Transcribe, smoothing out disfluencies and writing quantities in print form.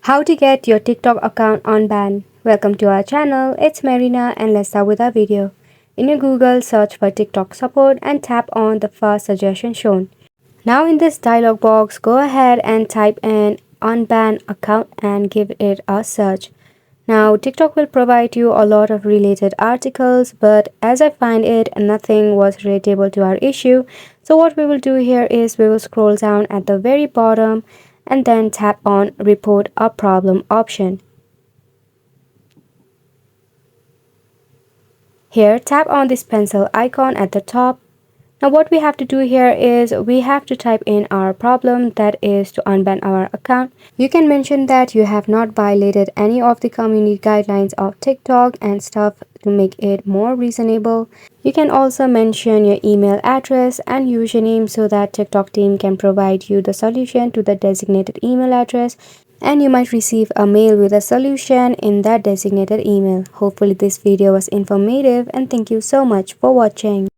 How to get your TikTok account unbanned. Welcome to our channel, it's Marina and let's start with our video. In your Google, search for TikTok support and tap on the first suggestion shown. Now in this dialog box, go ahead and type in unban account and give it a search. Now TikTok will provide you a lot of related articles, but as I find it, nothing was relatable to our issue. So what we will do here is we will scroll down at the very bottom and then tap on report a problem option. Here tap on this pencil icon at the top. Now what we have to do here is we have to type in our problem, that is to unban our account. You can mention that you have not violated any of the community guidelines of TikTok and stuff to make it more reasonable. You can also mention your email address and username so that TikTok team can provide you the solution to the designated email address, and you might receive a mail with a solution in that designated email. Hopefully this video was informative and thank you so much for watching.